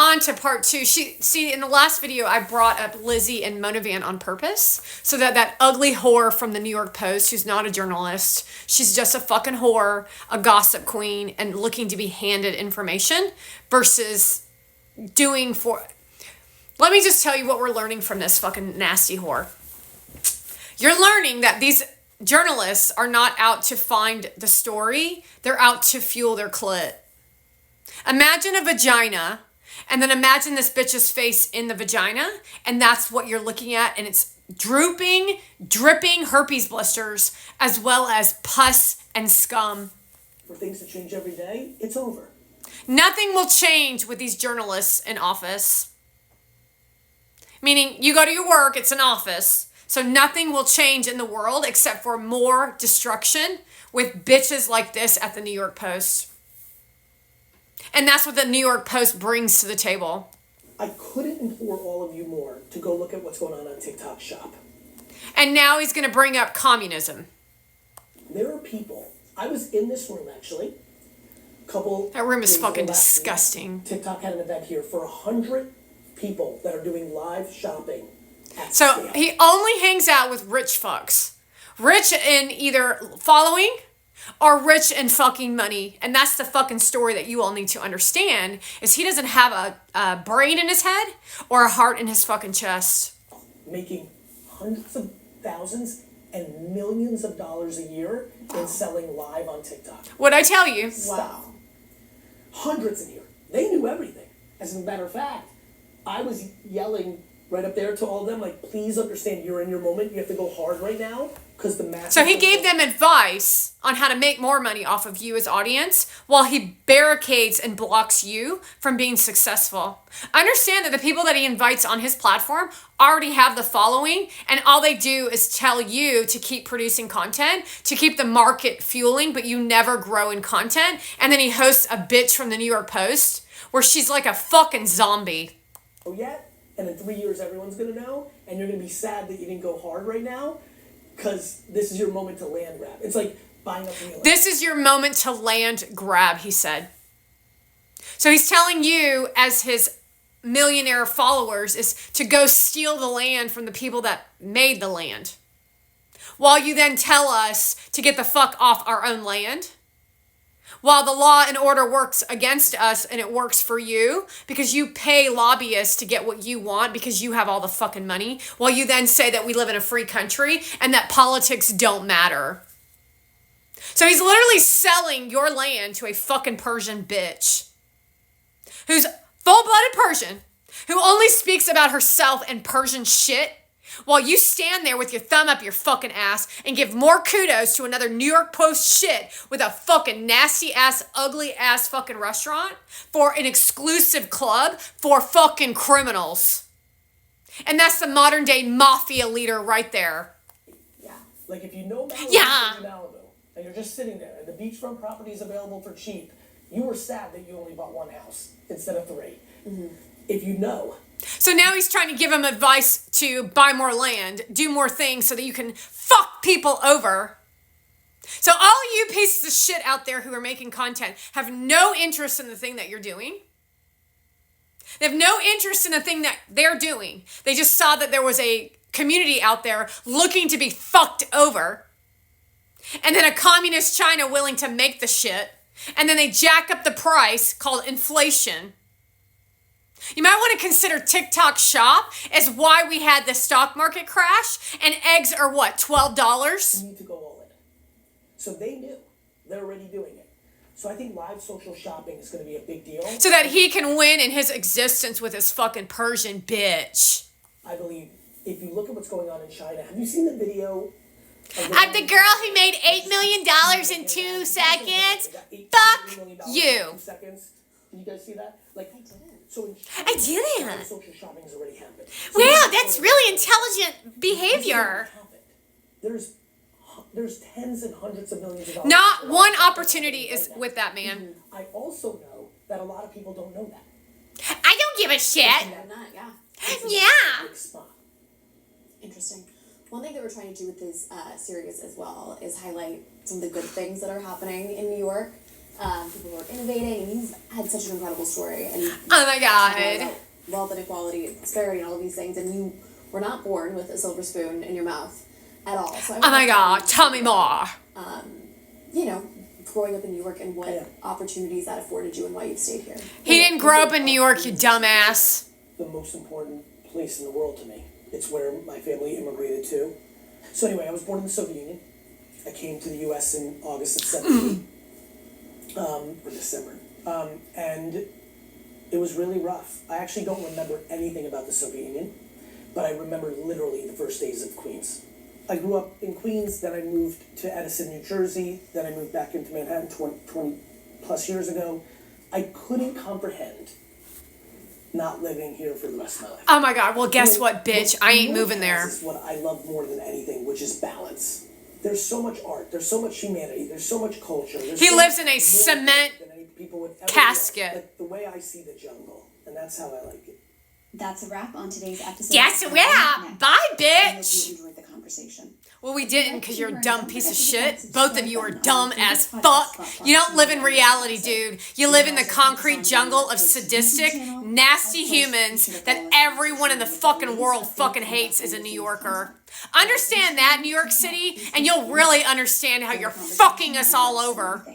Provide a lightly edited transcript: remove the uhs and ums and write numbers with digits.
on to part two. In the last video, I brought up Lizzie and Monovan on purpose. So that ugly whore from the New York Post, who's not a journalist, she's just a fucking whore, a gossip queen, and looking to be handed information versus doing for... Let me just tell you what we're learning from this fucking nasty whore. You're learning that these journalists are not out to find the story. They're out to fuel their clit. Imagine a vagina, and then imagine this bitch's face in the vagina, and that's what you're looking at, and it's drooping, dripping herpes blisters, as well as pus and scum. For things to change every day, it's over. Nothing will change with these journalists in office. Meaning, you go to your work, it's an office, so nothing will change in the world except for more destruction with bitches like this at the New York Post. And that's what the New York Post brings to the table. I couldn't implore all of you more to go look at what's going on TikTok Shop. And now he's going to bring up communism. There are people. I was in this room, actually. That room is fucking disgusting. TikTok had an event here for 100 people that are doing live shopping. So he only hangs out with rich fucks. Rich in either following or rich in fucking money. And that's the fucking story that you all need to understand, is he doesn't have a brain in his head or a heart in his fucking chest. Making hundreds of thousands and millions of dollars a year in selling live on TikTok. What'd I tell you? Wow. Hundreds in here. They knew everything. As a matter of fact, I was yelling right up there to all of them, like, please understand you're in your moment. You have to go hard right now. Because the math. So he gave them advice on how to make more money off of you as audience while he barricades and blocks you from being successful. Understand that the people that he invites on his platform already have the following, and all they do is tell you to keep producing content, to keep the market fueling, but you never grow in content. And then he hosts a bitch from the New York Post where she's like a fucking zombie. Oh, yeah? And in 3 years, everyone's going to know, and you're going to be sad that you didn't go hard right now. Because this is your moment to land grab. It's like buying up real estate. This is your moment to land grab, he said. So he's telling you, as his millionaire followers, is to go steal the land from the people that made the land. While you then tell us to get the fuck off our own land. While the law and order works against us and it works for you because you pay lobbyists to get what you want because you have all the fucking money, while you then say that we live in a free country and that politics don't matter. So he's literally selling your land to a fucking Persian bitch who's full-blooded Persian, who only speaks about herself and Persian shit, while you stand there with your thumb up your fucking ass and give more kudos to another New York Post shit with a fucking nasty ass, ugly ass fucking restaurant for an exclusive club for fucking criminals. And that's the modern day mafia leader right there. Yeah. Like if you know Malibu, Malibu, and you're just sitting there and the beachfront property is available for cheap, you were sad that you only bought one house instead of 3. Mm-hmm. If you know. So now he's trying to give him advice to buy more land, do more things so that you can fuck people over. So all you pieces of shit out there who are making content have no interest in the thing that you're doing. They have no interest in the thing that they're doing. They just saw that there was a community out there looking to be fucked over. And then a communist China willing to make the shit. And then they jack up the price called inflation. You might want to consider TikTok Shop as why we had the stock market crash and eggs are what, $12? You need to go all in. So they knew. They're already doing it. So I think live social shopping is going to be a big deal. So that he can win in his existence with his fucking Persian bitch. I believe if you look at what's going on in China, have you seen the video? Of the girl who made $8 million in 2 seconds? Fuck you. Did you guys see that? Like, so in China, I didn't. Social shopping has already happened. So wow, that's really intelligent behavior. There's tens and hundreds of millions of dollars. Not one opportunity is with that man. I also know that a lot of people don't know that. I don't give a shit. Yeah. Yeah. Interesting. One thing that we're trying to do with this series as well is highlight some of the good things that are happening in New York. people who are innovating, and you've had such an incredible story. And Oh my God. about wealth inequality, prosperity, and all of these things, and you were not born with a silver spoon in your mouth at all. So I Oh my God. Tell me more. you know, growing up in New York and what Yeah. opportunities that afforded you and why you've stayed here. He didn't grow up in New York, you dumbass. The most important place in the world to me. It's where my family immigrated to. So anyway, I was born in the Soviet Union. I came to the U.S. in August of '78, or December, and it was really rough. I actually don't remember anything about the Soviet Union, but I remember literally the first days of Queens. I grew up in Queens, then I moved to Edison, New Jersey, then I moved back into Manhattan 20 plus years ago. I couldn't comprehend not living here for the rest of my life. Oh my God. Well, guess what, bitch? I ain't New York moving there. has what I love more than anything, which is balance. There's so much art, there's so much humanity, there's so much culture. There's He so lives much in a more cement than any people would ever casket. Like the way I see the jungle, and that's how I like it. That's a wrap on today's episode. Guess of what? Next. Bye, I hope bitch. you enjoyed the conversation. Well, we didn't because you're a dumb piece of shit. Both of you are dumb as fuck. You don't live in reality, dude. You live in the concrete jungle of sadistic, nasty humans that everyone in the fucking world fucking hates as a New Yorker. Understand that, New York City, and you'll really understand how you're fucking us all over.